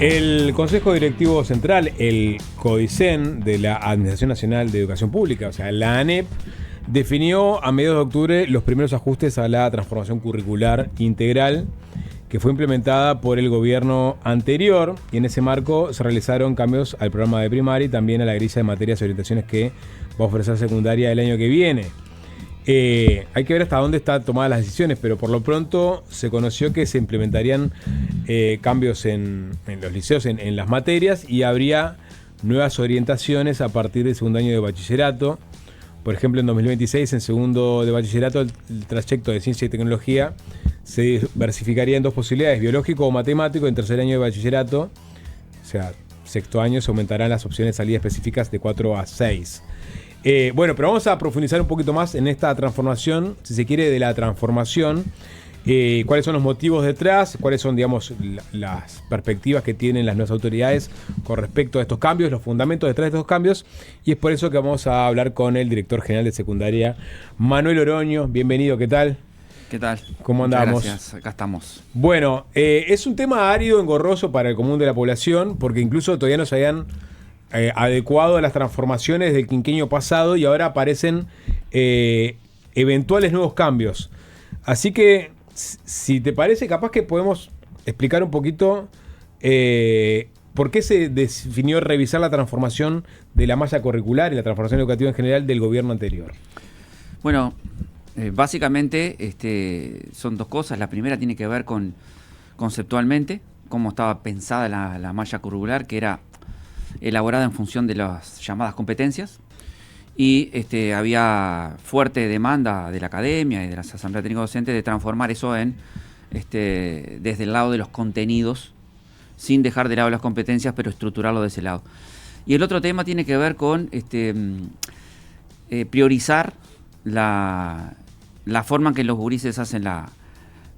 El Consejo Directivo Central, el CODICEN de la Administración Nacional de Educación Pública, o sea, la ANEP, definió a mediados de octubre los primeros ajustes a la transformación curricular integral que fue implementada por el gobierno anterior, y en ese marco se realizaron cambios al programa de primaria y también a la grilla de materias y orientaciones que va a ofrecer secundaria el año que viene. Hay que ver hasta dónde están tomadas las decisiones, pero por lo pronto se conoció que se implementarían cambios en los liceos, en las materias, y habría nuevas orientaciones a partir del segundo año de bachillerato. Por ejemplo, en 2026, en segundo de bachillerato, el trayecto de ciencia y tecnología se diversificaría en dos posibilidades: biológico o matemático. En tercer año de bachillerato, o sea, sexto año, se aumentarán las opciones de salida específicas de 4 a 6. Bueno, pero vamos a profundizar un poquito más en esta transformación, si se quiere, de la transformación. Cuáles son los motivos detrás, cuáles son, digamos, las perspectivas que tienen las nuevas autoridades con respecto a estos cambios, los fundamentos detrás de estos cambios, y es por eso que vamos a hablar con el director general de secundaria, Manuel Oroño. Bienvenido, ¿qué tal? ¿Qué tal? ¿Cómo andamos? Gracias, acá estamos. Bueno, es un tema árido, engorroso para el común de la población, porque incluso todavía no se habían adecuado a las transformaciones del quinquenio pasado y ahora aparecen eventuales nuevos cambios. Así que, si te parece, capaz que podemos explicar un poquito por qué se definió revisar la transformación de la malla curricular y la transformación educativa en general del gobierno anterior. Bueno, básicamente son dos cosas. La primera tiene que ver con conceptualmente cómo estaba pensada la malla curricular, que era elaborada en función de las llamadas competencias, y había fuerte demanda de la academia y de las asambleas técnicas docentes de transformar eso en desde el lado de los contenidos, sin dejar de lado las competencias, pero estructurarlo de ese lado. Y el otro tema tiene que ver con priorizar la forma en que los gurises hacen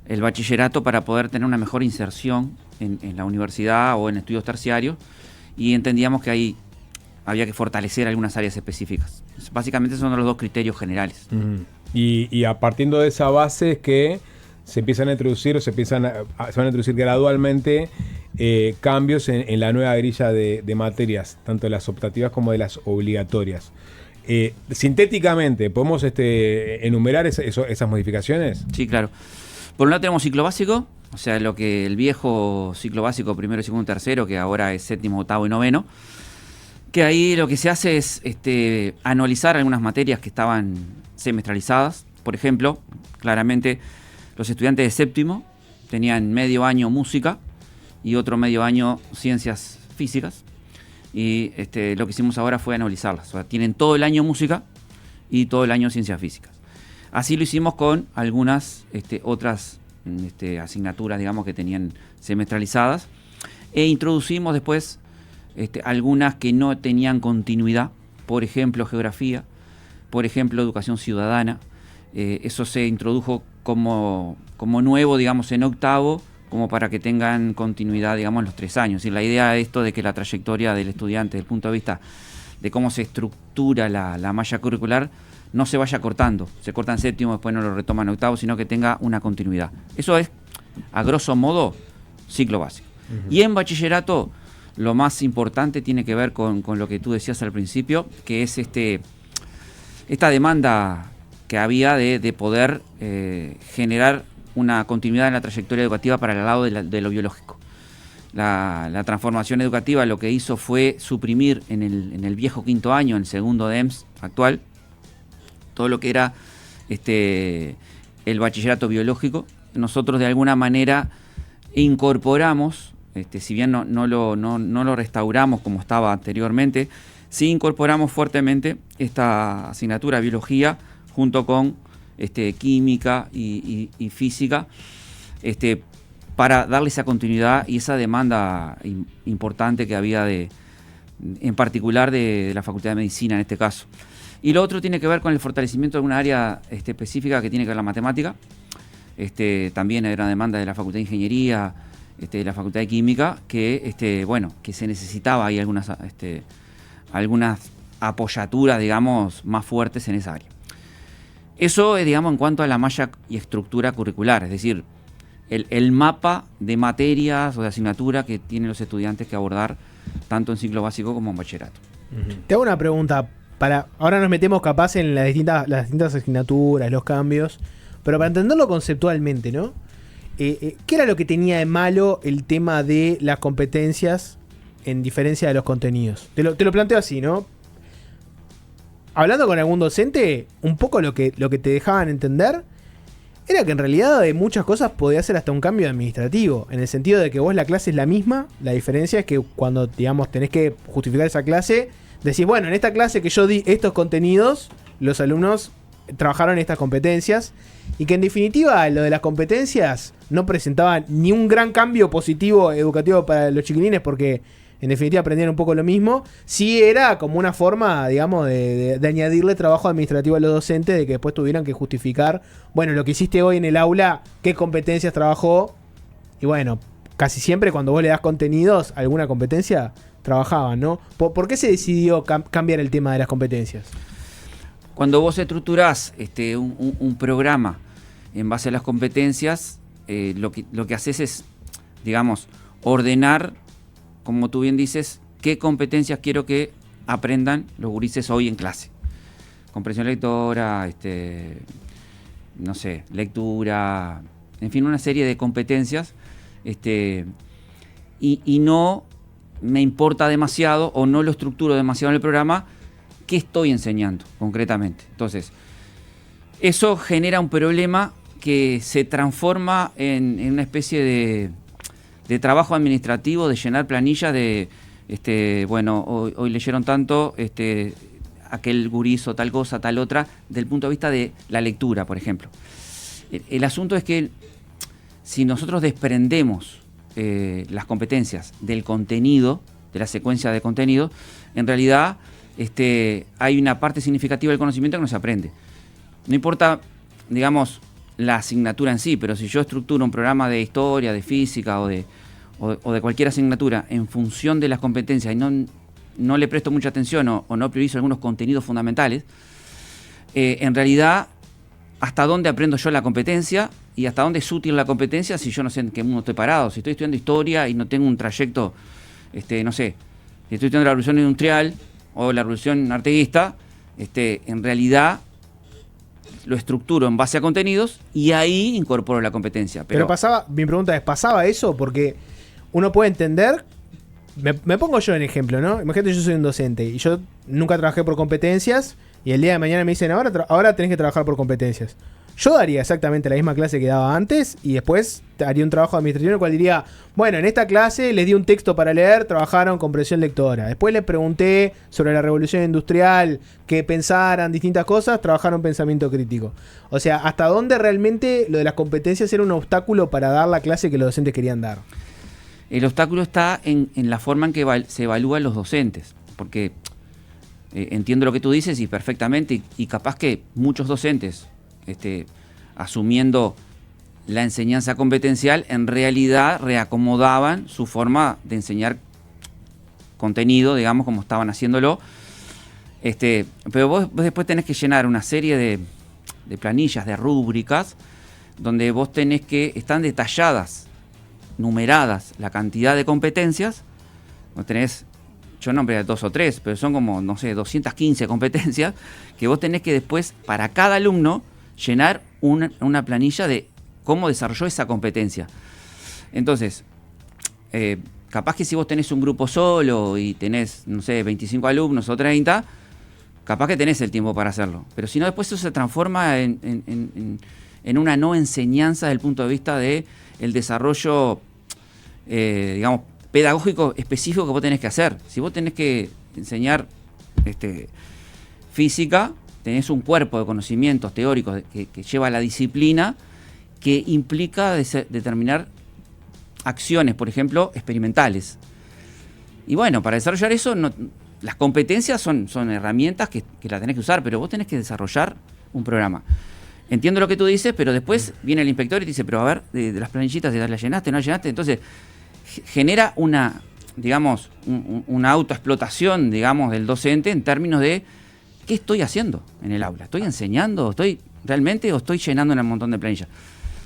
el bachillerato para poder tener una mejor inserción en la universidad o en estudios terciarios, y entendíamos que ahí había que fortalecer algunas áreas específicas. Básicamente son los dos criterios generales. Y a partir de esa base es que se empiezan a introducir, o se van a introducir gradualmente cambios en la nueva grilla de materias, tanto de las optativas como de las obligatorias. Sintéticamente, ¿podemos enumerar esas modificaciones? Sí, claro. Por un lado tenemos ciclo básico, o sea, lo que el viejo ciclo básico, primero, segundo, tercero, que ahora es séptimo, octavo y noveno, que ahí lo que se hace es anualizar algunas materias que estaban semestralizadas. Por ejemplo, claramente los estudiantes de séptimo tenían medio año música y otro medio año ciencias físicas, y lo que hicimos ahora fue anualizarlas. O sea, tienen todo el año música y todo el año ciencias físicas. Así lo hicimos con algunas otras asignaturas, digamos, que tenían semestralizadas, e introducimos después algunas que no tenían continuidad, por ejemplo geografía, por ejemplo educación ciudadana. Eso se introdujo como nuevo, digamos, en octavo, como para que tengan continuidad, digamos, en los 3 años. Y la idea de esto, de que la trayectoria del estudiante, desde el punto de vista de cómo se estructura la malla curricular, no se vaya cortando. Se corta en séptimo, después no lo retoma en octavo, sino que tenga una continuidad. Eso es, a grosso modo, ciclo básico. Y en bachillerato, lo más importante tiene que ver con lo que tú decías al principio, que es esta demanda que había de poder generar una continuidad en la trayectoria educativa para el lado de lo biológico. La transformación educativa lo que hizo fue suprimir en el viejo quinto año, en el segundo de EMS actual, todo lo que era el bachillerato biológico. Nosotros de alguna manera incorporamos, si bien no lo restauramos como estaba anteriormente, sí incorporamos fuertemente esta asignatura biología junto con química y física, para darle esa continuidad y esa demanda importante que había en particular de la Facultad de Medicina en este caso. Y lo otro tiene que ver con el fortalecimiento de una área específica que tiene que ver con la matemática. También hay una demanda de la Facultad de Ingeniería, de la Facultad de Química, que se necesitaba ahí algunas apoyaturas, digamos, más fuertes en esa área. Eso es, digamos, en cuanto a la malla y estructura curricular, es decir, el mapa de materias o de asignatura que tienen los estudiantes que abordar tanto en ciclo básico como en bachillerato. Te hago una pregunta. Ahora nos metemos capaz en las distintas asignaturas, los cambios, pero para entenderlo conceptualmente, ¿no? ¿Qué era lo que tenía de malo el tema de las competencias en diferencia de los contenidos? Te lo planteo así, ¿no? Hablando con algún docente, un poco lo que te dejaban entender era que en realidad de muchas cosas podía ser hasta un cambio administrativo, en el sentido de que vos la clase es la misma, la diferencia es que cuando, digamos, tenés que justificar esa clase, decís, bueno, en esta clase que yo di estos contenidos, los alumnos trabajaron estas competencias, y que en definitiva lo de las competencias no presentaba ni un gran cambio positivo educativo para los chiquilines, porque en definitiva aprendían un poco lo mismo. Sí era como una forma, digamos, de añadirle trabajo administrativo a los docentes, de que después tuvieran que justificar, bueno, lo que hiciste hoy en el aula, qué competencias trabajó. Y bueno, casi siempre cuando vos le das contenidos, alguna competencia trabajaban, ¿no? ¿Por qué se decidió cambiar el tema de las competencias? Cuando vos estructurás un programa en base a las competencias, lo que haces es, digamos, ordenar, como tú bien dices, qué competencias quiero que aprendan los gurises hoy en clase. Comprensión lectora, no sé, lectura, en fin, una serie de competencias, y no me importa demasiado o no lo estructuro demasiado en el programa qué estoy enseñando concretamente. Entonces, eso genera un problema que se transforma en una especie de trabajo administrativo, de llenar planillas de, bueno, hoy leyeron tanto, aquel gurizo, tal cosa, tal otra, del punto de vista de la lectura, por ejemplo. El asunto es que si nosotros desprendemos las competencias del contenido, de la secuencia de contenido, en realidad hay una parte significativa del conocimiento que no se aprende. No importa, digamos, la asignatura en sí, pero si yo estructuro un programa de historia, de física o de cualquier asignatura en función de las competencias y no le presto mucha atención o no priorizo algunos contenidos fundamentales, en realidad, ¿hasta dónde aprendo yo la competencia? Y hasta dónde es útil la competencia si yo no sé en qué mundo estoy parado. Si estoy estudiando historia y no tengo un trayecto, no sé, si estoy estudiando la revolución industrial o la revolución arteguista, en realidad lo estructuro en base a contenidos y ahí incorporo la competencia. Pero pasaba, mi pregunta es, ¿pasaba eso? Porque uno puede entender, me pongo yo en ejemplo, ¿no? Imagínate, yo soy un docente y yo nunca trabajé por competencias y el día de mañana me dicen, ahora tenés que trabajar por competencias. Yo daría exactamente la misma clase que daba antes y después haría un trabajo administrativo en el cual diría, bueno, en esta clase les di un texto para leer, trabajaron comprensión lectora. Después les pregunté sobre la revolución industrial, que pensaran distintas cosas, trabajaron pensamiento crítico. O sea, ¿hasta dónde realmente lo de las competencias era un obstáculo para dar la clase que los docentes querían dar? El obstáculo está en la forma en que se evalúan los docentes, porque entiendo lo que tú dices y perfectamente, y capaz que muchos docentes, asumiendo la enseñanza competencial, en realidad reacomodaban su forma de enseñar contenido, digamos, como estaban haciéndolo. Pero vos después tenés que llenar una serie de planillas, de rúbricas, donde vos tenés que, están detalladas, numeradas, la cantidad de competencias. Vos tenés, yo nombré 2 o 3, pero son como, no sé, 215 competencias, que vos tenés que después, para cada alumno, llenar una planilla de cómo desarrolló esa competencia. Entonces, capaz que si vos tenés un grupo solo y tenés, no sé, 25 alumnos o 30, capaz que tenés el tiempo para hacerlo. Pero si no, después eso se transforma en una no enseñanza desde el punto de vista de el desarrollo, digamos, pedagógico específico que vos tenés que hacer. Si vos tenés que enseñar física, tenés un cuerpo de conocimientos teóricos que lleva a la disciplina, que implica determinar acciones, por ejemplo, experimentales. Y bueno, para desarrollar eso, las competencias son herramientas que las tenés que usar, pero vos tenés que desarrollar un programa. Entiendo lo que tú dices, pero después viene el inspector y te dice, pero a ver, de las planillitas, ¿las llenaste, no las llenaste? Entonces, genera una autoexplotación, digamos, del docente en términos de ¿qué estoy haciendo en el aula? ¿Estoy enseñando? ¿Estoy realmente o estoy llenando un montón de planillas?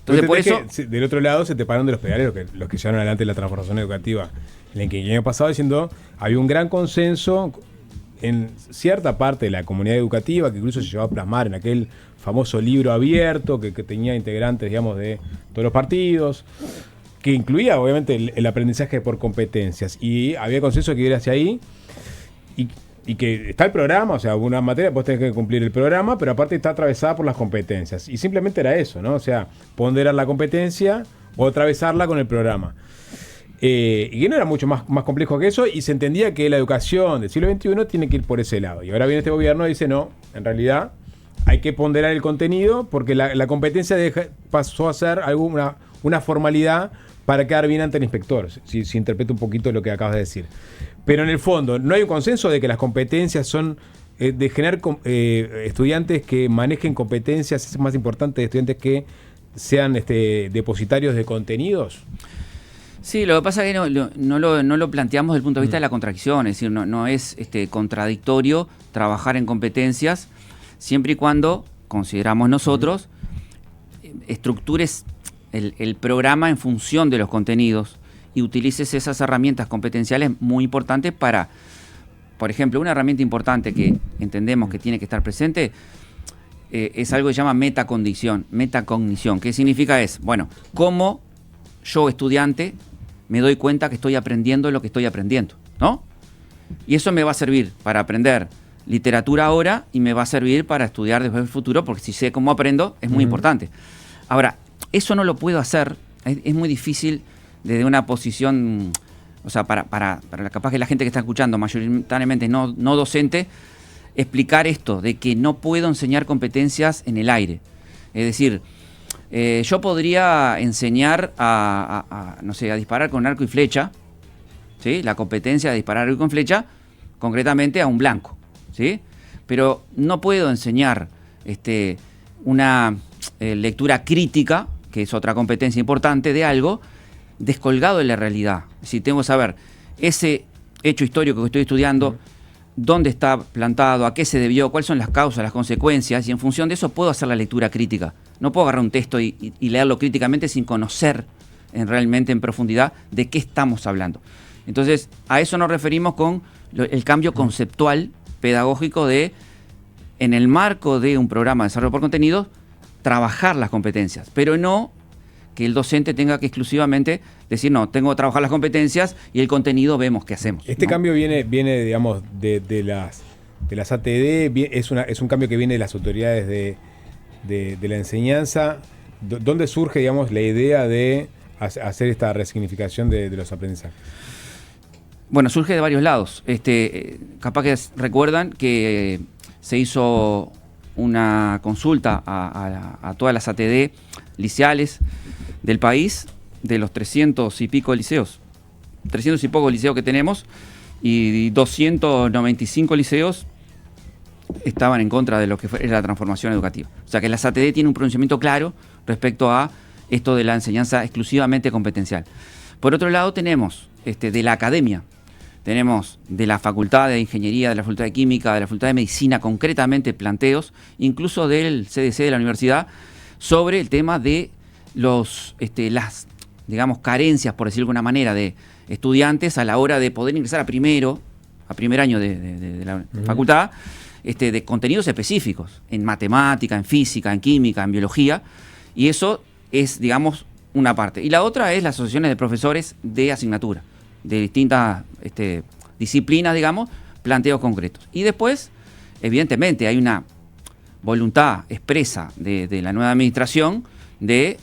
Entonces, por eso... Del otro lado se te pararon de los pedales los que llevaron adelante la transformación educativa en el año pasado, diciendo había un gran consenso en cierta parte de la comunidad educativa, que incluso se llevó a plasmar en aquel famoso libro abierto que tenía integrantes, digamos, de todos los partidos, que incluía obviamente el aprendizaje por competencias, y había consenso que ir hacia ahí, y que está el programa, o sea, una materia, vos tenés que cumplir el programa, pero aparte está atravesada por las competencias, y simplemente era eso, ¿no? O sea, ponderar la competencia o atravesarla con el programa. Y que no era mucho más complejo que eso, y se entendía que la educación del siglo XXI tiene que ir por ese lado. Y ahora viene este gobierno y dice, no, en realidad hay que ponderar el contenido, porque la competencia pasó a ser una formalidad para quedar bien ante el inspector, si interpreto un poquito lo que acabas de decir. Pero en el fondo, ¿no hay un consenso de que las competencias son de generar estudiantes que manejen competencias? ¿Es más importante de estudiantes que sean depositarios de contenidos? Sí, lo que pasa es que no lo planteamos desde el punto de vista de la contradicción, es decir, no es contradictorio trabajar en competencias, siempre y cuando, consideramos nosotros, estructures el programa en función de los contenidos y utilices esas herramientas competenciales muy importantes para, por ejemplo, una herramienta importante que entendemos que tiene que estar presente es algo que se llama metacognición. ¿Qué significa? Cómo yo, estudiante, me doy cuenta que estoy aprendiendo lo que estoy aprendiendo, ¿no? Y eso me va a servir para aprender literatura ahora y me va a servir para estudiar después del futuro, porque si sé cómo aprendo, es muy importante. Ahora, eso no lo puedo hacer, es muy difícil desde una posición, o sea, para capaz que la gente que está escuchando, mayoritariamente no docente, explicar esto, de que no puedo enseñar competencias en el aire. Es decir, yo podría enseñar a disparar con arco y flecha, ¿sí? La competencia de disparar arco y flecha, concretamente a un blanco, ¿sí? Pero no puedo enseñar una lectura crítica, que es otra competencia importante de algo, descolgado de la realidad. Si tengo que saber ese hecho histórico que estoy estudiando, dónde está plantado, a qué se debió, cuáles son las causas, las consecuencias, y en función de eso puedo hacer la lectura crítica. No puedo agarrar un texto y leerlo críticamente sin conocer realmente en profundidad de qué estamos hablando. Entonces, a eso nos referimos con el cambio conceptual pedagógico de, en el marco de un programa de desarrollo por contenidos, trabajar las competencias, pero no que el docente tenga que exclusivamente decir, no, tengo que trabajar las competencias y el contenido vemos qué hacemos. Este cambio viene digamos, de las ATD, es un cambio que viene de las autoridades de la enseñanza. ¿Dónde surge, digamos, la idea de hacer esta resignificación de los aprendizajes? Bueno, surge de varios lados. Capaz que recuerdan que se hizo una consulta a todas las ATD liceales del país, de los 300 y pico liceos. 300 y pocos liceos que tenemos, y 295 liceos estaban en contra de lo que era la transformación educativa. O sea que las ATD tienen un pronunciamiento claro respecto a esto de la enseñanza exclusivamente competencial. Por otro lado tenemos de la academia, tenemos de la Facultad de Ingeniería, de la Facultad de Química, de la Facultad de Medicina, concretamente planteos, incluso del CDC de la universidad, sobre el tema de las, digamos, carencias, por decirlo de alguna manera, de estudiantes a la hora de poder ingresar a primer año de la facultad, de contenidos específicos, en matemática, en física, en química, en biología, y eso es, digamos, una parte. Y la otra es las asociaciones de profesores de asignatura, de distintas disciplinas, digamos, planteos concretos. Y después, evidentemente, hay una voluntad expresa de la nueva administración de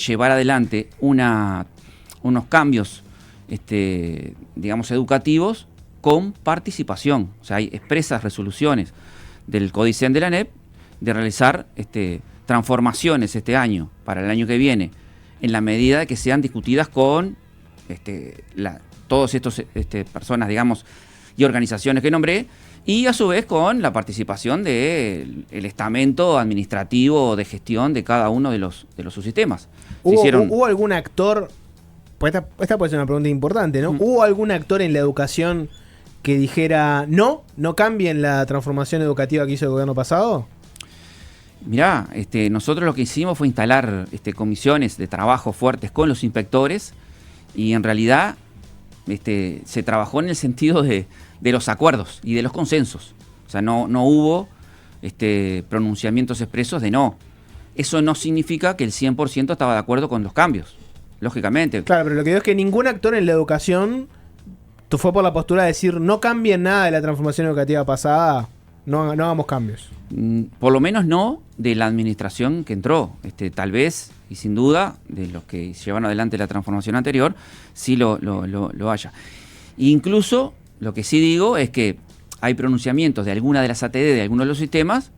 llevar adelante unos cambios, digamos, educativos con participación. O sea, hay expresas resoluciones del Codicen de la ANEP de realizar transformaciones este año, para el año que viene, en la medida de que sean discutidas con todos estos personas, digamos, y organizaciones que nombré, y a su vez con la participación del estamento administrativo de gestión de cada uno de los subsistemas. ¿Hubo algún actor? Pues esta puede ser una pregunta importante, ¿no? ¿Hubo algún actor en la educación que dijera no cambien la transformación educativa que hizo el gobierno pasado? Mirá, nosotros lo que hicimos fue instalar comisiones de trabajo fuertes con los inspectores y en realidad se trabajó en el sentido de los acuerdos y de los consensos. O sea, no hubo pronunciamientos expresos de no. Eso no significa que el 100% estaba de acuerdo con los cambios, lógicamente. Claro, pero lo que digo es que ningún actor en la educación fue por la postura de decir no cambien nada de la transformación educativa pasada, no hagamos cambios. Por lo menos no de la administración que entró. Tal vez, y sin duda, de los que llevaron adelante la transformación anterior, sí lo haya. Incluso, lo que sí digo es que hay pronunciamientos de alguna de las ATD, de algunos de los sistemas,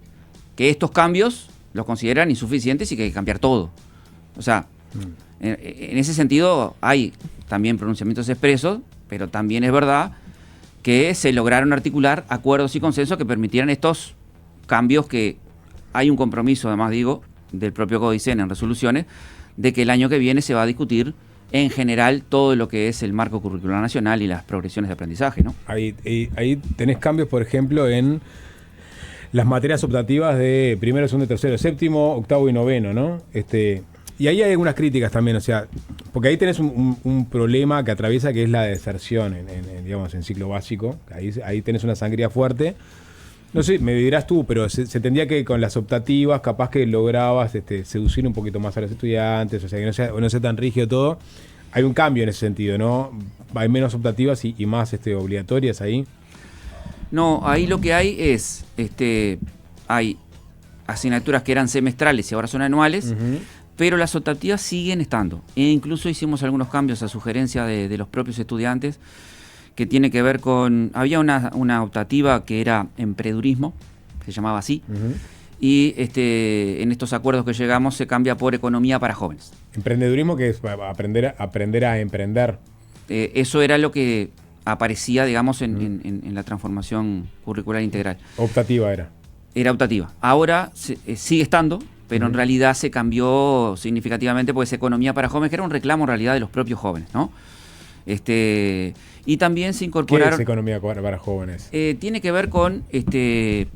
que estos cambios los consideran insuficientes y que hay que cambiar todo. O sea, en ese sentido hay también pronunciamientos expresos, pero también es verdad que se lograron articular acuerdos y consensos que permitieran estos cambios, que hay un compromiso, además digo, del propio Codicen en resoluciones, de que el año que viene se va a discutir en general todo lo que es el marco curricular nacional y las progresiones de aprendizaje, ¿no? Ahí tenés cambios, por ejemplo, en las materias optativas de primero, segundo, tercero, séptimo, octavo y noveno, ¿no? Y ahí hay algunas críticas también, o sea, porque ahí tenés un problema que atraviesa, que es la deserción en ciclo básico. Ahí tenés una sangría fuerte. No sé, me dirás tú, pero se entendía que con las optativas capaz que lograbas seducir un poquito más a los estudiantes, o sea, que no sea tan rígido todo. Hay un cambio en ese sentido, ¿no? Hay menos optativas y más obligatorias ahí. No, ahí lo que hay es, hay asignaturas que eran semestrales y ahora son anuales, pero las optativas siguen estando. E incluso hicimos algunos cambios a sugerencia de los propios estudiantes, que tiene que ver con... Había una optativa que era emprendedurismo, se llamaba así, y en estos acuerdos que llegamos se cambia por economía para jóvenes. Emprendedurismo, que es aprender a emprender. Eso era lo que aparecía, digamos, en la transformación curricular integral. Optativa era. Era optativa. Ahora sigue estando, pero en realidad se cambió significativamente, porque es economía para jóvenes, que era un reclamo en realidad de los propios jóvenes, ¿no? Y también se incorporaron... ¿Qué es economía para jóvenes? Tiene que ver con... el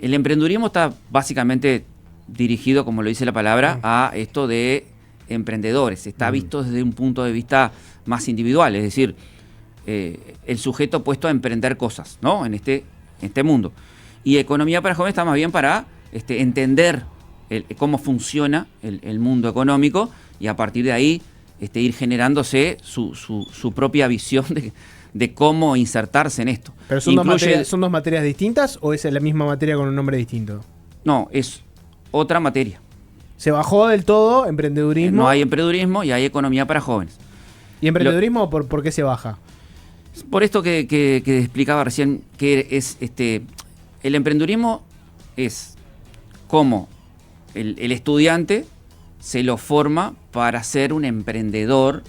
emprendedurismo está básicamente dirigido, como lo dice la palabra, a esto de emprendedores. Está visto desde un punto de vista más individual, es decir, el sujeto puesto a emprender cosas, ¿no? En este mundo. Y economía para jóvenes está más bien para entender cómo funciona el mundo económico, y a partir de ahí ir generándose su propia visión de cómo insertarse en esto. ¿Pero son dos materias distintas o es la misma materia con un nombre distinto? No, es otra materia. ¿Se bajó del todo emprendedurismo? No hay emprendedurismo y hay economía para jóvenes. ¿Y emprendedurismo por qué se baja? Por esto que explicaba recién, que es el emprendedurismo es cómo el estudiante se lo forma para ser un emprendedor,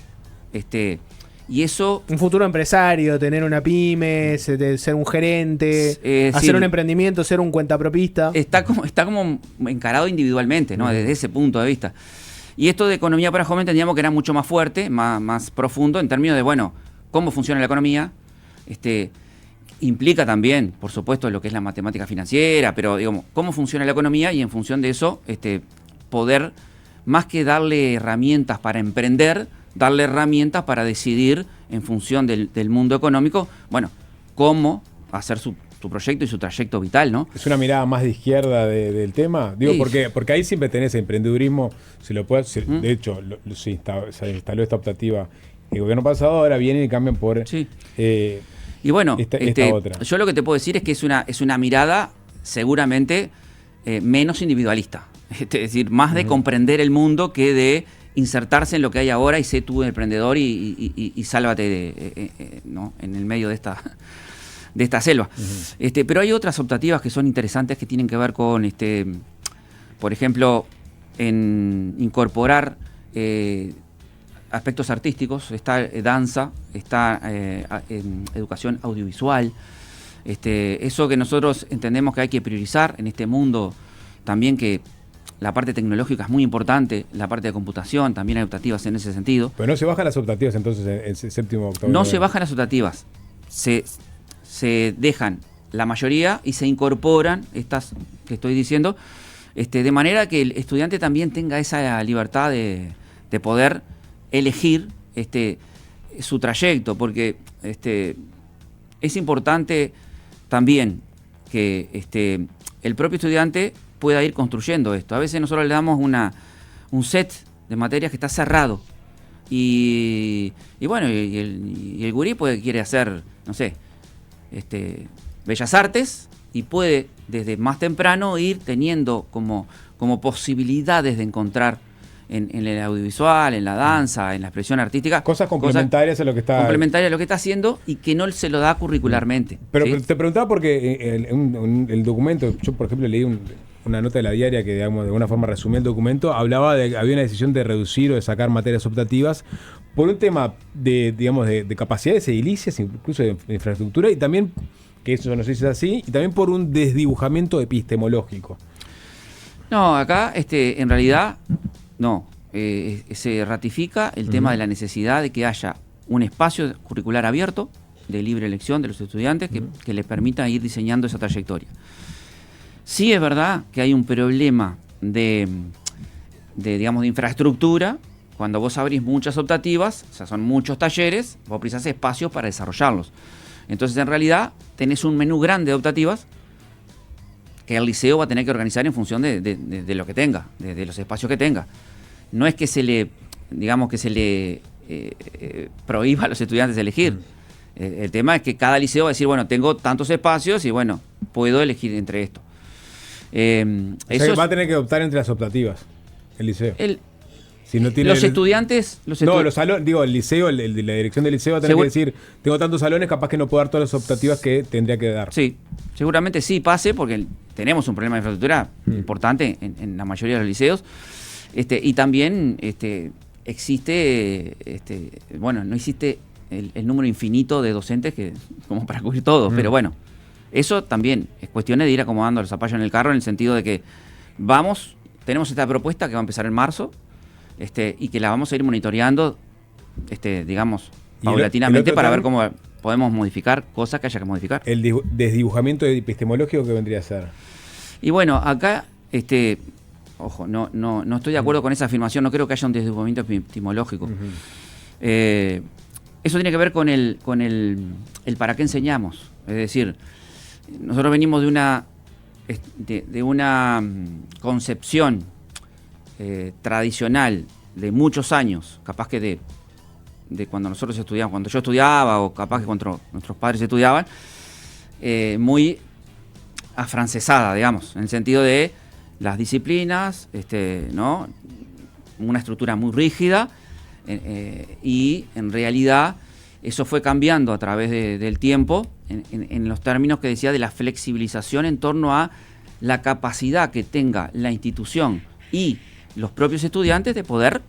y eso... Un futuro empresario, tener una pyme, ser un gerente, hacer un emprendimiento, ser un cuentapropista. Está como encarado individualmente, ¿no? Desde ese punto de vista. Y esto de economía para jóvenes entendíamos que era mucho más fuerte, más profundo, en términos de, bueno, cómo funciona la economía. Implica también, por supuesto, lo que es la matemática financiera, pero digamos, cómo funciona la economía, y en función de eso, poder, más que darle herramientas para emprender, darle herramientas para decidir en función del mundo económico, bueno, cómo hacer su proyecto y su trayecto vital, ¿no? Es una mirada más de izquierda del tema. Digo, Sí. porque ahí siempre tenés emprendedurismo, de hecho, se instaló esta optativa el gobierno pasado, ahora vienen y cambian por Sí. Y bueno, esta otra. yo lo que te puedo decir es que es una mirada seguramente menos individualista. Es decir, más de comprender el mundo que de insertarse en lo que hay ahora y sé tú emprendedor y sálvate ¿no? en el medio de esta selva. Pero hay otras optativas que son interesantes, que tienen que ver con, por ejemplo, en incorporar aspectos artísticos. Está danza, está en educación audiovisual. Eso que nosotros entendemos que hay que priorizar en este mundo también, que la parte tecnológica es muy importante, la parte de computación, también hay optativas en ese sentido. Pero no se bajan las optativas entonces en séptimo, octavo. No se bajan las optativas, se dejan la mayoría y se incorporan estas que estoy diciendo, de manera que el estudiante también tenga esa libertad de poder elegir su trayecto, porque es importante también que el propio estudiante pueda ir construyendo esto. A veces nosotros le damos un set de materias que está cerrado y bueno, y el gurí quiere hacer, no sé, Bellas Artes, y puede desde más temprano ir teniendo como posibilidades de encontrar en el audiovisual, en la danza, en la expresión artística. Cosas complementarias a lo que está... Complementarias a lo que está haciendo y que no se lo da curricularmente. Pero ¿sí? te preguntaba porque el documento, yo por ejemplo leí una nota de la diaria que, digamos, de alguna forma resumía el documento, hablaba de que había una decisión de reducir o de sacar materias optativas por un tema de capacidades edilicias, incluso de infraestructura, y también, que eso no sé si es así, y también por un desdibujamiento epistemológico. No, acá en realidad no. Se ratifica el tema de la necesidad de que haya un espacio curricular abierto, de libre elección de los estudiantes, que les permita ir diseñando esa trayectoria. Sí es verdad que hay un problema de infraestructura. Cuando vos abrís muchas optativas, o sea, son muchos talleres, vos precisás espacios para desarrollarlos. Entonces, en realidad, tenés un menú grande de optativas que el liceo va a tener que organizar en función de lo que tenga, de los espacios que tenga. No es que se le prohíba a los estudiantes elegir. El tema es que cada liceo va a decir, bueno, tengo tantos espacios y bueno, puedo elegir entre esto. O sea que va a tener que optar entre las optativas, el liceo. Si no tiene los estudiantes... los salones, el liceo, la dirección del liceo va a tener que decir, tengo tantos salones, capaz que no puedo dar todas las optativas que tendría que dar. Sí, seguramente sí pase, porque tenemos un problema de infraestructura importante en la mayoría de los liceos. Y también existe, no existe el número infinito de docentes como para cubrir todo, pero bueno, eso también es cuestión de ir acomodando los zapallos en el carro, en el sentido de que tenemos esta propuesta que va a empezar en marzo, y que la vamos a ir monitoreando, paulatinamente, para ver cómo podemos modificar cosas que haya que modificar. ¿El desdibujamiento epistemológico que vendría a ser? Y bueno, acá, ojo, no estoy de acuerdo con esa afirmación, no creo que haya un desdibujamiento epistemológico. Eso tiene que ver con el para qué enseñamos. Es decir, nosotros venimos de una concepción tradicional de muchos años, capaz que de cuando nosotros estudiamos, cuando yo estudiaba, o capaz que cuando nuestros padres estudiaban, muy afrancesada, digamos, en el sentido de las disciplinas, ¿no? Una estructura muy rígida, y en realidad eso fue cambiando a través del tiempo en los términos que decía de la flexibilización en torno a la capacidad que tenga la institución y los propios estudiantes de poder,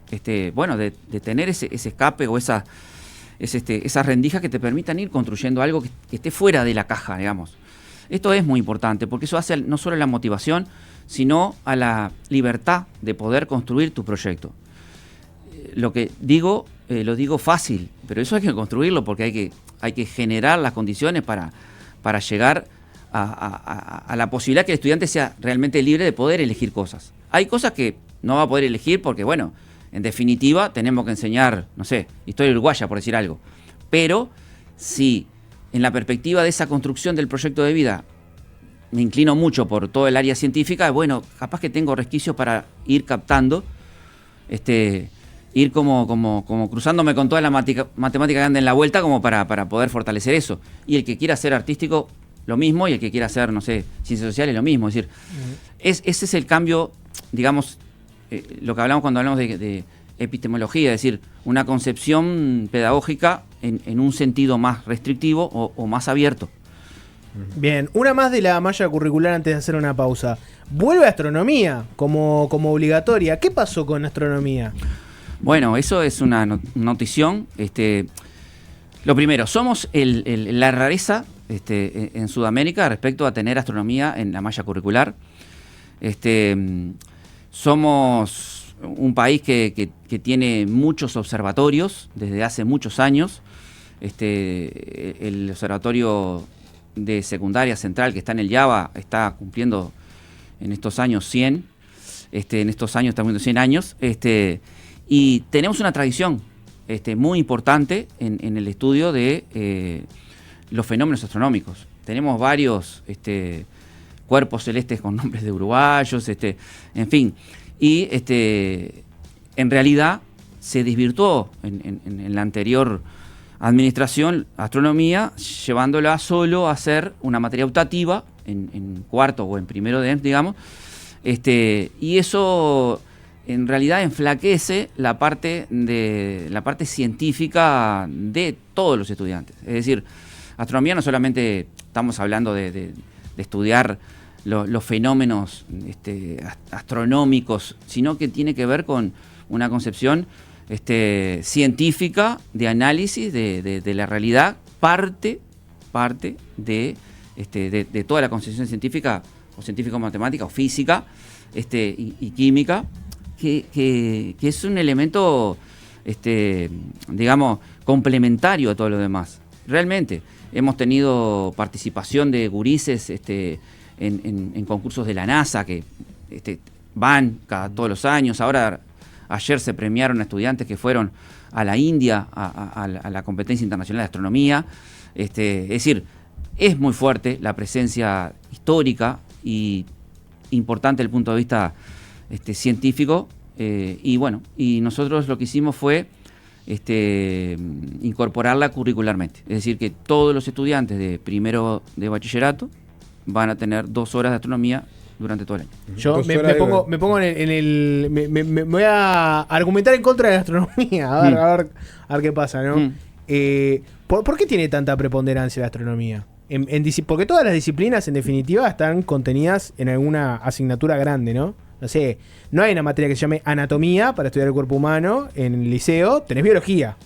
de tener ese escape o esas rendijas que te permitan ir construyendo algo que esté fuera de la caja, digamos. Esto es muy importante porque eso hace no solo a la motivación, sino a la libertad de poder construir tu proyecto. Lo que digo, lo digo fácil, pero eso hay que construirlo porque hay que generar las condiciones para llegar a la posibilidad que el estudiante sea realmente libre de poder elegir cosas. Hay cosas que no va a poder elegir porque, bueno, en definitiva tenemos que enseñar, no sé, historia uruguaya, por decir algo. Pero si en la perspectiva de esa construcción del proyecto de vida me inclino mucho por todo el área científica, bueno, capaz que tengo resquicios para ir captando, ir como cruzándome con toda la matemática que anda en la vuelta como para poder fortalecer eso. Y el que quiera ser artístico, lo mismo, y el que quiera hacer, no sé, ciencias sociales, lo mismo. Es decir, ese es el cambio, digamos, lo que hablamos cuando hablamos de epistemología, es decir, una concepción pedagógica en un sentido más restrictivo o más abierto. Bien, una más de la malla curricular antes de hacer una pausa. Vuelve astronomía como obligatoria. ¿Qué pasó con astronomía? Bueno, eso es una notición. Lo primero, somos la rareza en Sudamérica respecto a tener astronomía en la malla curricular. Somos un país que tiene muchos observatorios desde hace muchos años. El observatorio de secundaria central que está en el Java está cumpliendo en estos años 100, en estos años está cumpliendo 100 años, y tenemos una tradición muy importante en el estudio de los fenómenos astronómicos. Tenemos varios cuerpos celestes con nombres de uruguayos, en fin, y en realidad se desvirtuó en la anterior administración astronomía, llevándola solo a ser una materia optativa en cuarto o en primero de EMS, digamos, y eso en realidad enflaquece la parte científica de todos los estudiantes. Es decir, astronomía no solamente estamos hablando de estudiar los fenómenos astronómicos, sino que tiene que ver con una concepción científica de análisis de la realidad, parte de toda la concepción científica o científico-matemática o física y química, que es un elemento digamos complementario a todo lo demás. Realmente hemos tenido participación de gurises en concursos de la NASA que van todos los años. Ayer se premiaron a estudiantes que fueron a la India a la competencia internacional de astronomía. Es decir, es muy fuerte la presencia histórica y importante desde el punto de vista científico. Y nosotros lo que hicimos fue incorporarla curricularmente. Es decir, que todos los estudiantes de primero de bachillerato van a tener 2 horas de astronomía durante todo el año. Yo me pongo me voy a argumentar en contra de la astronomía. A ver qué pasa, ¿no? ¿Por qué tiene tanta preponderancia la astronomía? Porque todas las disciplinas, en definitiva, están contenidas en alguna asignatura grande, ¿no? No sé, no hay una materia que se llame anatomía para estudiar el cuerpo humano en el liceo, tenés biología.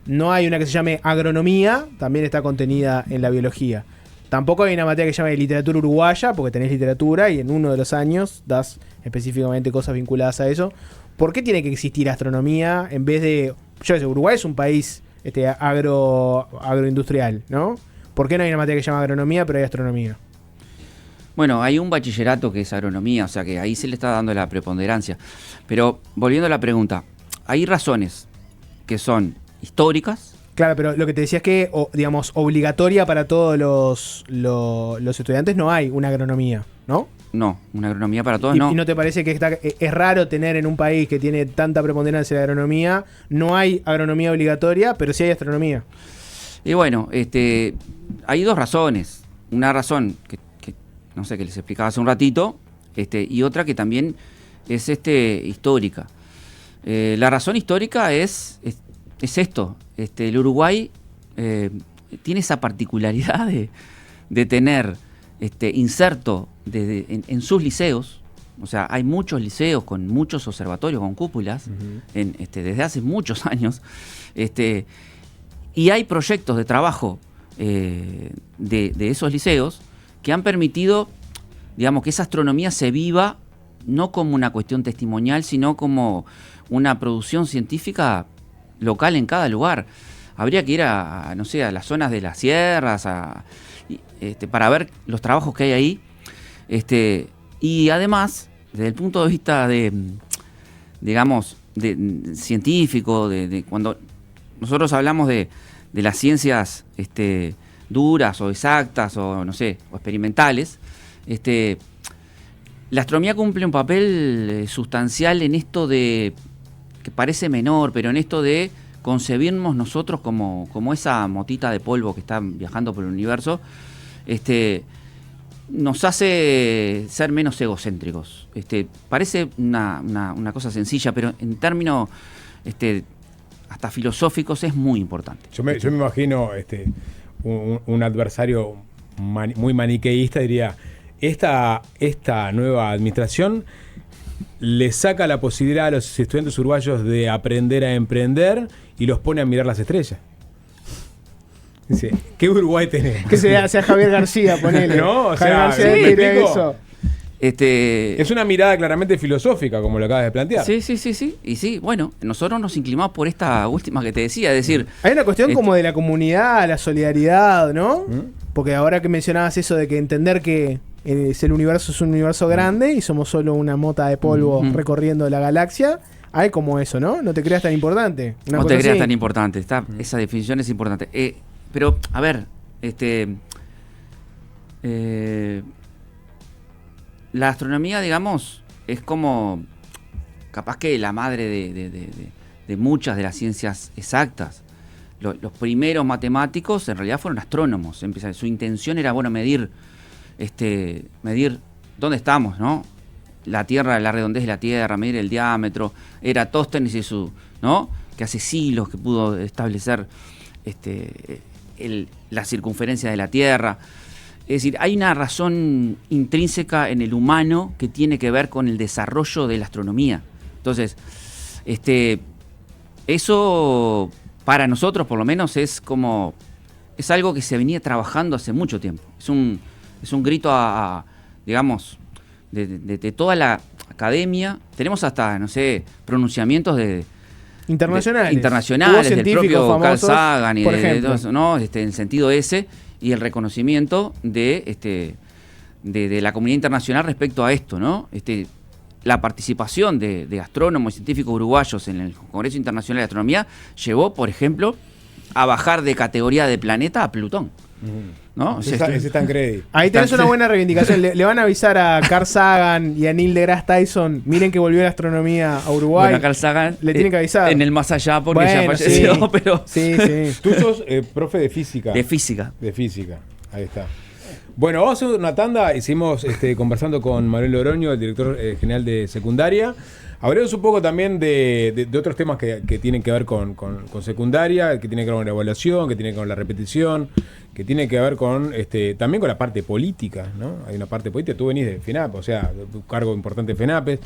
No hay una que se llame agronomía, también está contenida en la biología. Tampoco hay una materia que se llame literatura uruguaya, porque tenés literatura y en uno de los años das específicamente cosas vinculadas a eso. ¿Por qué tiene que existir astronomía en vez de... Yo sé, Uruguay es un país agroindustrial, ¿no? ¿Por qué no hay una materia que se llama agronomía, pero hay astronomía? Bueno, hay un bachillerato que es agronomía, o sea que ahí se le está dando la preponderancia. Pero volviendo a la pregunta, hay razones que son históricas. Claro, pero lo que te decía es que, digamos, obligatoria para todos los estudiantes no hay una agronomía, ¿no? No, una agronomía para todos no. ¿Y no te parece que es raro tener en un país que tiene tanta preponderancia de agronomía, no hay agronomía obligatoria, pero sí hay astronomía? Y bueno, hay 2 razones. Una razón que no sé, que les explicaba hace un ratito, y otra que también es histórica. La razón histórica es esto. El Uruguay tiene esa particularidad de tener inserto en sus liceos. O sea, hay muchos liceos con muchos observatorios, con cúpulas, desde hace muchos años. Y hay proyectos de trabajo de esos liceos que han permitido, digamos, que esa astronomía se viva no como una cuestión testimonial, sino como una producción científica local en cada lugar. Habría que ir a las zonas de las sierras para ver los trabajos que hay ahí. Y además, desde el punto de vista científico, cuando nosotros hablamos de las ciencias duras o exactas o experimentales, la astronomía cumple un papel sustancial en esto que parece menor, pero en esto de concebirnos nosotros como esa motita de polvo que está viajando por el universo, nos hace ser menos egocéntricos. Parece una cosa sencilla, pero en términos hasta filosóficos es muy importante. Yo me imagino un adversario muy maniqueísta diría, esta nueva administración le saca la posibilidad a los estudiantes uruguayos de aprender a emprender y los pone a mirar las estrellas. Dice, ¿qué Uruguay tenemos? Que sea Javier García, ponele. No, o Javier sea, García ¿me diría explico? eso. Es una mirada claramente filosófica, como lo acabas de plantear. Sí. Y sí, bueno, nosotros nos inclinamos por esta última que te decía, es decir... Hay una cuestión como de la comunidad, la solidaridad, ¿no? Porque ahora que mencionabas eso de que entender que el universo es un universo grande y somos solo una mota de polvo recorriendo la galaxia, hay como eso, ¿no? No te creas tan importante. No te creas tan importante. Esa definición es importante. Pero, a ver, la astronomía, digamos, es como capaz que la madre de muchas de las ciencias exactas. Los primeros matemáticos en realidad fueron astrónomos. Su intención era, bueno, medir dónde estamos, ¿no? La Tierra, la redondez de la Tierra, medir el diámetro. Eratóstenes ¿no? Que hace siglos que pudo establecer la circunferencia de la Tierra. Es decir, hay una razón intrínseca en el humano que tiene que ver con el desarrollo de la astronomía. Entonces, eso para nosotros por lo menos es algo que se venía trabajando hace mucho tiempo. Es un grito digamos, de toda la academia. Tenemos hasta, no sé, pronunciamientos internacionales del propio Carl Sagan y de todo eso, ¿no? En el sentido ese, y el reconocimiento de la comunidad internacional respecto a esto, ¿no? La participación de astrónomos y científicos uruguayos en el Congreso Internacional de Astronomía llevó, por ejemplo, a bajar de categoría de planeta a Plutón. ¿No? Ese es Tancredi. Ahí tenés una buena reivindicación. Le van a avisar a Carl Sagan y a Neil deGrasse Tyson, miren que volvió la astronomía a Uruguay. Bueno, a Carl Sagan le tienen que avisar. En el más allá porque ya falleció, sí. Pero... Sí. Tú sos profe de física. De física. De física, ahí está. Bueno, vamos a hacer una tanda. Hicimos conversando con Manuel Oroño, el director general de secundaria. Hablemos un poco también de otros temas que tienen que ver con secundaria, que tienen que ver con la evaluación, que tienen que ver con la repetición, que tienen que ver con también con la parte política, ¿no? Hay una parte política. Tú venís de FENAP, o sea, de un cargo importante de FENAP.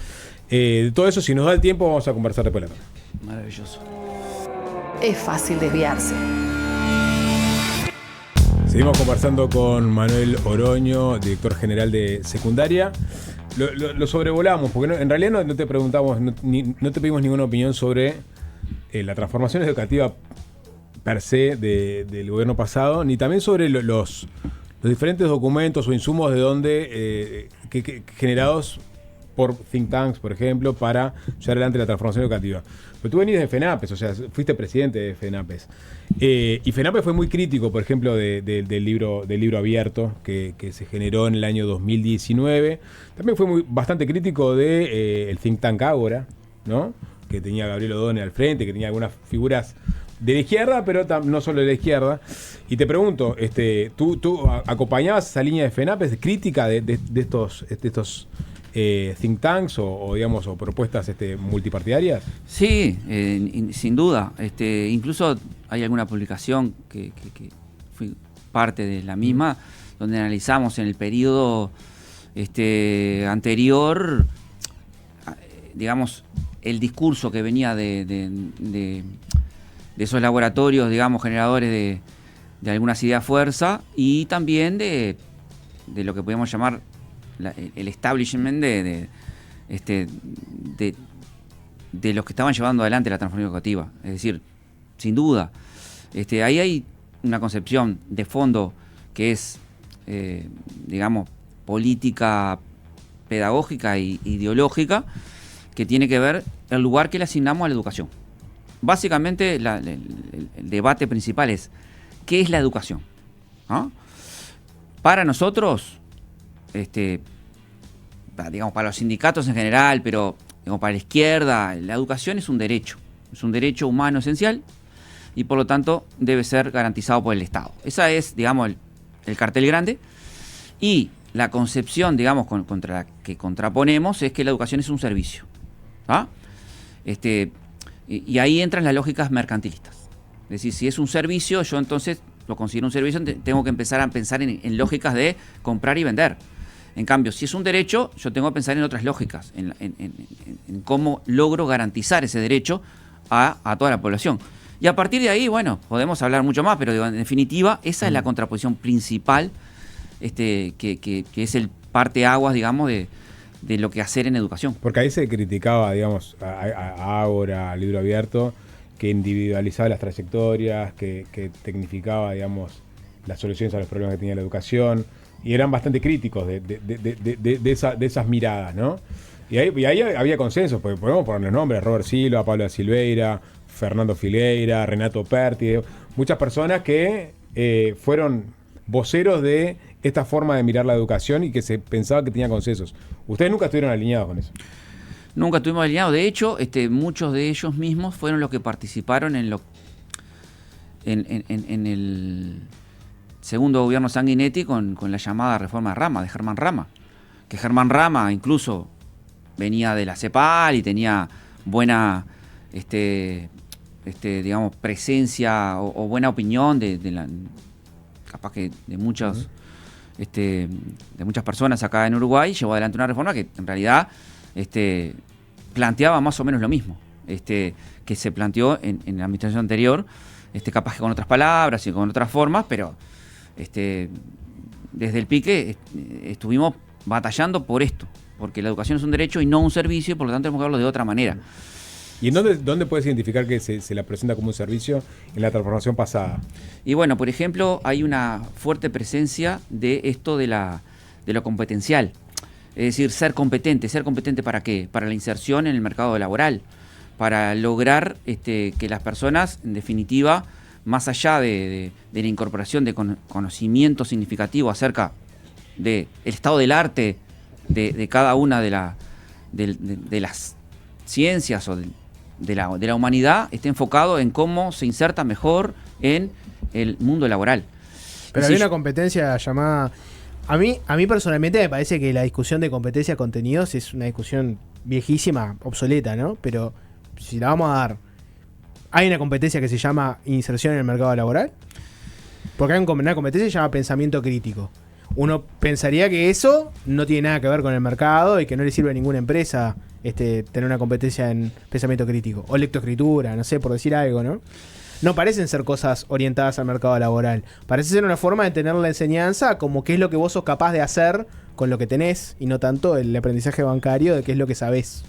De todo eso, si nos da el tiempo, vamos a conversar después de la tanda. Maravilloso. Es fácil desviarse. Seguimos conversando con Manuel Oroño, director general de secundaria. Lo sobrevolamos, porque en realidad no te preguntamos, no te pedimos ninguna opinión sobre la transformación educativa per se del gobierno pasado, ni también sobre los diferentes documentos o insumos de donde generados por think tanks, por ejemplo, para llevar adelante la transformación educativa. Pero tú venís de FENAPES, o sea, fuiste presidente de FENAPES. Y FENAPES fue muy crítico, por ejemplo, del libro abierto que se generó en el año 2019. También fue bastante crítico del think tank Ágora, ¿no? Que tenía Gabriel O'Donnell al frente, que tenía algunas figuras de la izquierda, pero no solo de la izquierda. Y te pregunto, ¿tú acompañabas esa línea de FENAPES crítica de estos think tanks o digamos o propuestas multipartidarias? Sí, sin duda. Incluso hay alguna publicación que fui parte de la misma, donde analizamos en el periodo anterior, digamos, el discurso que venía de esos laboratorios, digamos, generadores de algunas ideas fuerza, y también de lo que podemos llamar el establishment de los que estaban llevando adelante la transformación educativa. Es decir, sin duda, ahí hay una concepción de fondo que es, digamos, política pedagógica e ideológica, que tiene que ver el lugar que le asignamos a la educación. Básicamente, el debate principal es, ¿qué es la educación? ¿No? Para nosotros, digamos, para los sindicatos en general, pero digamos, para la izquierda, la educación es un derecho humano esencial, y por lo tanto debe ser garantizado por el Estado. Esa es, digamos, el cartel grande, y la concepción, digamos, contra la que contraponemos es que la educación es un servicio. ¿Ah? Y ahí entran las lógicas mercantilistas. Es decir, si es un servicio, yo entonces lo considero un servicio, tengo que empezar a pensar en lógicas de comprar y vender. En cambio, si es un derecho, yo tengo que pensar en otras lógicas, en cómo logro garantizar ese derecho a toda la población. Y a partir de ahí, bueno, podemos hablar mucho más, pero digo, en definitiva, esa es la contraposición principal, que es el parteaguas, digamos, de lo que hacer en educación. Porque ahí se criticaba, digamos, a Ágora, al libro abierto, que individualizaba las trayectorias, que tecnificaba, digamos, las soluciones a los problemas que tenía la educación, y eran bastante críticos de esas miradas, ¿no? Y ahí había consenso, porque podemos poner los nombres: Robert Silva, Pablo da Silveira, Fernando Filgueira, Renato Perti, muchas personas que fueron voceros de esta forma de mirar la educación y que se pensaba que tenía consensos. Ustedes nunca estuvieron alineados con eso. Nunca estuvimos alineados. De hecho, muchos de ellos mismos fueron los que participaron en el segundo gobierno Sanguinetti con la llamada reforma de Germán Rama. Que Germán Rama incluso venía de la CEPAL y tenía buena digamos, presencia o buena opinión capaz que de muchas personas acá en Uruguay. Llevó adelante una reforma que en realidad planteaba más o menos lo mismo que se planteó en la administración anterior, capaz que con otras palabras y con otras formas, pero desde el pique estuvimos batallando por esto, porque la educación es un derecho y no un servicio, y por lo tanto tenemos que verlo de otra manera. ¿Y en dónde puedes identificar que se la presenta como un servicio en la transformación pasada? Y bueno, por ejemplo, hay una fuerte presencia de esto de lo competencial. Es decir, ser competente. ¿Ser competente para qué? Para la inserción en el mercado laboral, para lograr que las personas, en definitiva, más allá de la incorporación de conocimiento significativo acerca del estado del arte de cada una de las ciencias o de la humanidad, esté enfocado en cómo se inserta mejor en el mundo laboral. Pero hay una competencia llamada... A mí personalmente me parece que la discusión de competencia de contenidos es una discusión viejísima, obsoleta, ¿no? Pero si la vamos a dar, ¿hay una competencia que se llama inserción en el mercado laboral? Porque hay una competencia que se llama pensamiento crítico. Uno pensaría que eso no tiene nada que ver con el mercado y que no le sirve a ninguna empresa tener una competencia en pensamiento crítico. O lectoescritura, no sé, por decir algo, ¿no? No parecen ser cosas orientadas al mercado laboral. Parece ser una forma de tener la enseñanza como qué es lo que vos sos capaz de hacer con lo que tenés, y no tanto el aprendizaje bancario de qué es lo que sabés.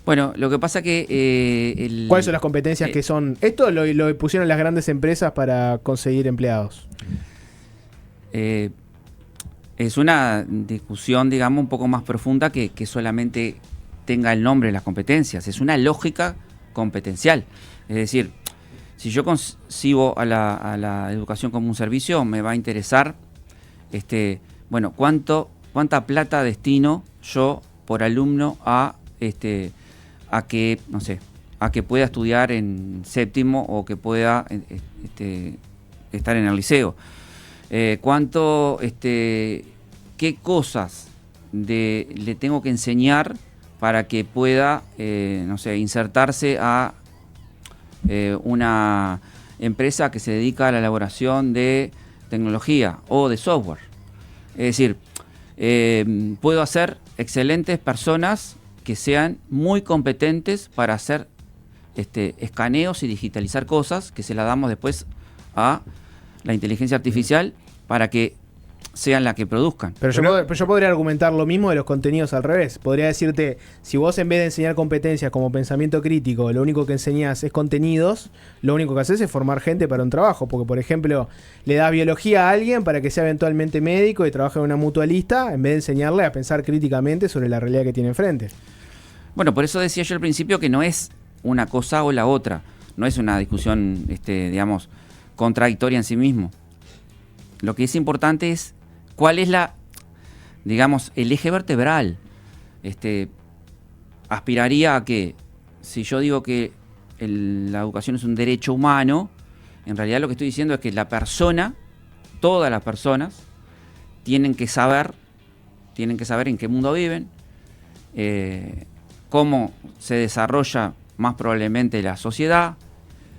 Bueno, lo que pasa que... ¿Cuáles son las competencias que son? Esto lo pusieron las grandes empresas para conseguir empleados. Es una discusión, digamos, un poco más profunda que solamente tenga el nombre de las competencias. Es una lógica competencial. Es decir, si yo concibo a la educación como un servicio, me va a interesar, bueno, cuánta plata destino yo por alumno a que, no sé, a que pueda estudiar en séptimo o que pueda estar en el liceo. Qué cosas le tengo que enseñar para que pueda, no sé, insertarse a una empresa que se dedica a la elaboración de tecnología o de software. Es decir, puedo hacer excelentes personas que sean muy competentes para hacer escaneos y digitalizar cosas que se las damos después a la inteligencia artificial para que sean las que produzcan. Pero yo podría argumentar lo mismo de los contenidos al revés. Podría decirte, si vos en vez de enseñar competencias como pensamiento crítico, lo único que enseñás es contenidos, lo único que haces es formar gente para un trabajo. Porque, por ejemplo, le das biología a alguien para que sea eventualmente médico y trabaje en una mutualista, en vez de enseñarle a pensar críticamente sobre la realidad que tiene enfrente. Bueno, por eso decía yo al principio que no es una cosa o la otra. No es una discusión, digamos, contradictoria en sí mismo. Lo que es importante es cuál es digamos, el eje vertebral. Aspiraría a que, si yo digo que la educación es un derecho humano, en realidad lo que estoy diciendo es que la persona, todas las personas, tienen que saber en qué mundo viven, cómo se desarrolla más probablemente la sociedad,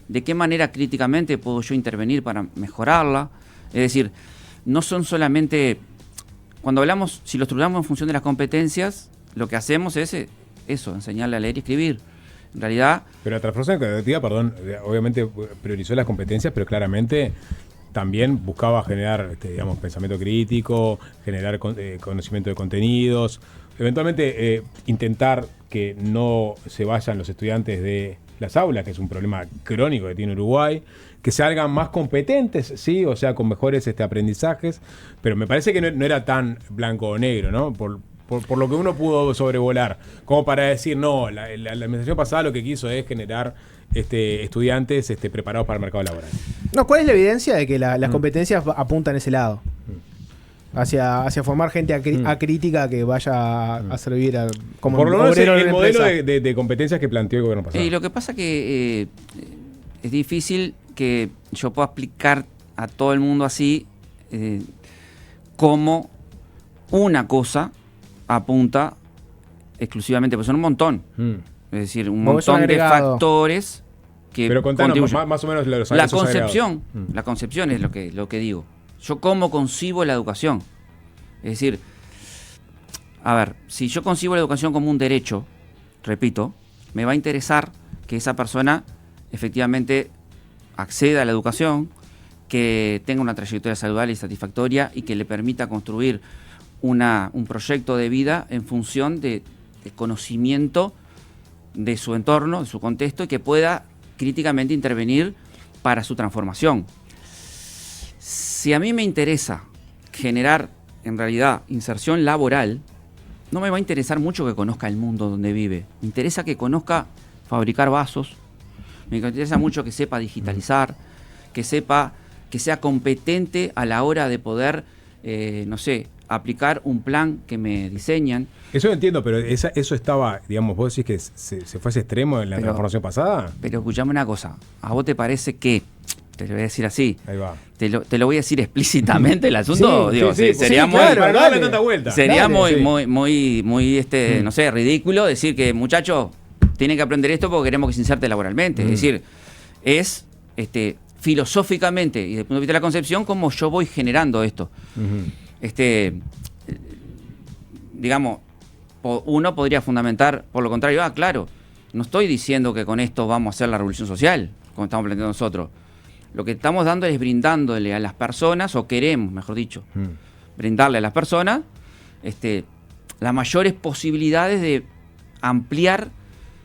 de qué manera críticamente puedo yo intervenir para mejorarla. Es decir, no son solamente, cuando hablamos, si lo estudiamos en función de las competencias, lo que hacemos es eso, enseñarle a leer y escribir. En realidad... Pero la transformación educativa, obviamente priorizó las competencias, pero claramente también buscaba generar, digamos, pensamiento crítico, generar conocimiento de contenidos, eventualmente intentar que no se vayan los estudiantes de las aulas, que es un problema crónico que tiene Uruguay, que salgan más competentes, sí, o sea, con mejores aprendizajes, pero me parece que no era tan blanco o negro, ¿no? Por lo que uno pudo sobrevolar, como para decir, no, la administración pasada lo que quiso es generar estudiantes preparados para el mercado laboral. No, ¿cuál es la evidencia de que las competencias apuntan a ese lado? Hacia formar gente acrítica que vaya a servir como por lo menos obrero en el la modelo empresa. de competencias que planteó el gobierno pasado. Y lo que pasa que es difícil que yo pueda explicar a todo el mundo así cómo una cosa apunta exclusivamente, pues son un montón. Es decir, un Porque es un montón de agregado. factores que Pero contanos contribuyen. más o menos los La esos agregados. concepción, la concepción es lo que digo. Yo cómo concibo la educación. Es decir, a ver, si yo concibo la educación como un derecho, repito, me va a interesar que esa persona efectivamente acceda a la educación, que tenga una trayectoria saludable y satisfactoria y que le permita construir un proyecto de vida en función de conocimiento de su entorno, de su contexto, y que pueda críticamente intervenir para su transformación. Si a mí me interesa generar, en realidad, inserción laboral, no me va a interesar mucho que conozca el mundo donde vive. Me interesa que conozca fabricar vasos, me interesa mucho que sepa digitalizar, que sea competente a la hora de poder, no sé, aplicar un plan que me diseñan. Eso lo entiendo, pero eso estaba, digamos, vos decís que se fue a ese extremo en la transformación pasada. Pero escuchame una cosa, ¿a vos te parece que, te lo voy a decir así, Ahí va. te lo voy a decir explícitamente el asunto? Sí, digo, sí, sería sí, muy... claro, para no darle dale. tanta vuelta. Sería Dale, muy no sé, ridículo decir que, muchachos, tienen que aprender esto porque queremos que se inserte laboralmente. Es decir, es filosóficamente y desde el punto de vista de la concepción, cómo yo voy generando esto. Digamos, uno podría fundamentar, por lo contrario, claro, no estoy diciendo que con esto vamos a hacer la revolución social, como estamos planteando nosotros. Lo que estamos dando es brindándole a las personas, o queremos, mejor dicho, brindarle a las personas las mayores posibilidades de ampliar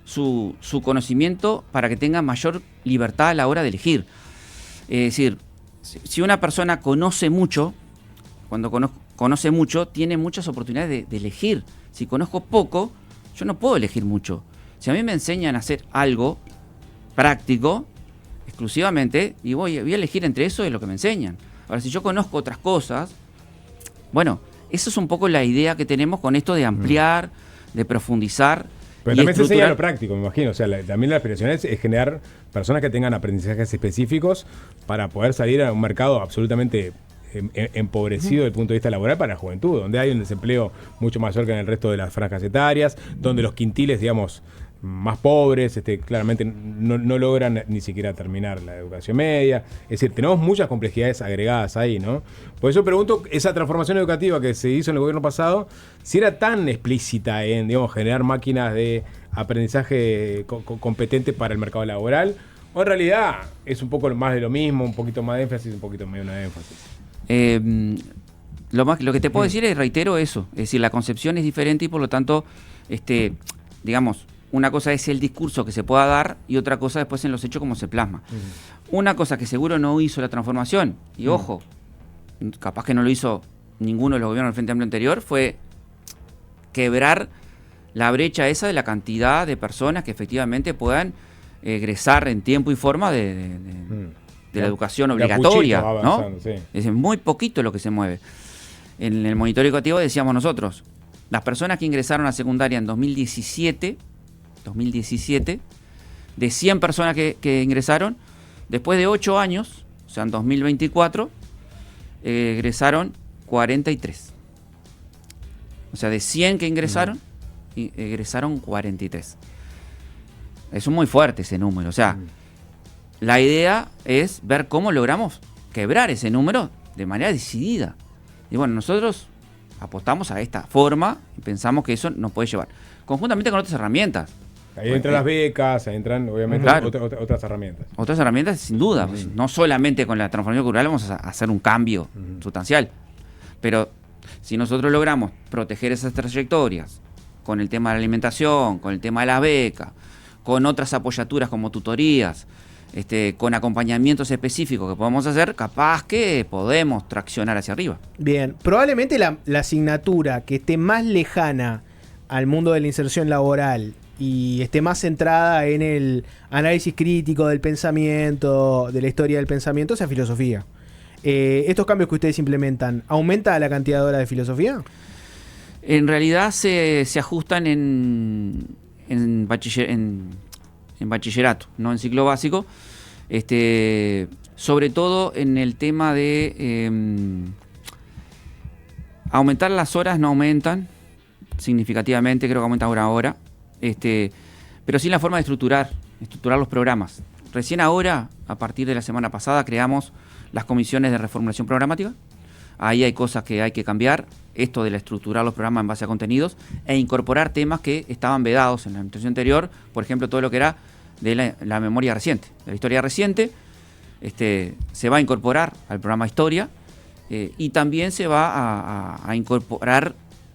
su conocimiento para que tengan mayor libertad a la hora de elegir. Es decir, si una persona conoce mucho, cuando conoce mucho, tiene muchas oportunidades de elegir. Si conozco poco, yo no puedo elegir mucho. Si a mí me enseñan a hacer algo práctico, exclusivamente, y voy a elegir entre eso y lo que me enseñan. Ahora, si yo conozco otras cosas, bueno, esa es un poco la idea que tenemos con esto de ampliar, de profundizar. Pero y también se enseña estructurar. lo práctico, me imagino. O sea, también la aspiración es generar personas que tengan aprendizajes específicos para poder salir a un mercado absolutamente empobrecido desde el punto de vista laboral para la juventud, donde hay un desempleo mucho mayor que en el resto de las franjas etarias, donde los quintiles, digamos, más pobres, claramente no logran ni siquiera terminar la educación media. Es decir, tenemos muchas complejidades agregadas ahí, ¿no? Por eso pregunto, esa transformación educativa que se hizo en el gobierno pasado, si era tan explícita en, digamos, generar máquinas de aprendizaje competente para el mercado laboral, o en realidad es un poco más de lo mismo, un poquito más de énfasis, un poquito menos de énfasis. Lo que te puedo decir es, reitero eso, es decir, la concepción es diferente y por lo tanto, digamos, una cosa es el discurso que se pueda dar y otra cosa después en los hechos cómo se plasma. Una cosa que seguro no hizo la transformación, y ojo, capaz que no lo hizo ninguno de los gobiernos del Frente Amplio anterior, fue quebrar la brecha esa de la cantidad de personas que efectivamente puedan egresar en tiempo y forma de la educación obligatoria, De a poquito ¿no? avanzando, sí. Es muy poquito lo que se mueve. En el monitoreo educativo decíamos nosotros, las personas que ingresaron a secundaria en 2017, de 100 personas que ingresaron, después de 8 años, o sea, en 2024, egresaron 43. O sea, de 100 que ingresaron, egresaron 43. Es muy fuerte ese número. O sea, la idea es ver cómo logramos quebrar ese número de manera decidida. Y bueno, nosotros apostamos a esta forma y pensamos que eso nos puede llevar, conjuntamente con otras herramientas. Ahí entran las becas, ahí entran obviamente Claro. otras herramientas. Otras herramientas, sin duda. Pues, no solamente con la transformación cultural vamos a hacer un cambio sustancial. Pero si nosotros logramos proteger esas trayectorias con el tema de la alimentación, con el tema de las becas, con otras apoyaturas como tutorías, con acompañamientos específicos que podemos hacer, capaz que podemos traccionar hacia arriba. Bien, probablemente la asignatura que esté más lejana al mundo de la inserción laboral y esté más centrada en el análisis crítico del pensamiento, de la historia del pensamiento, sea filosofía. ¿Estos cambios que ustedes implementan, aumenta la cantidad de horas de filosofía? En realidad se ajustan en bachillerato, no en ciclo básico. Sobre todo en el tema de aumentar las horas, no aumentan significativamente, creo que aumentan una hora, pero sí la forma de estructurar los programas. Recién ahora, a partir de la semana pasada, creamos las comisiones de reformulación programática. Ahí hay cosas que hay que cambiar, esto de la estructurar los programas en base a contenidos e incorporar temas que estaban vedados en la administración anterior, por ejemplo, todo lo que era de la memoria reciente, de la historia reciente, se va a incorporar al programa Historia y también se va a incorporar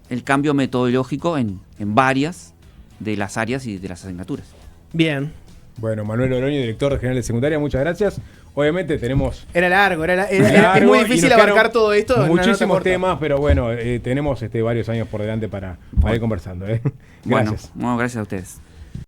el cambio metodológico en varias de las áreas y de las asignaturas. Bien. Bueno, Manuel Oroño, director general de secundaria, muchas gracias. Obviamente tenemos... Era largo, largo es muy y difícil nos quedaron abarcar todo esto. en una nota muchísimos corta. temas, pero bueno, tenemos varios años por delante para ir conversando. Gracias. Bueno, gracias a ustedes.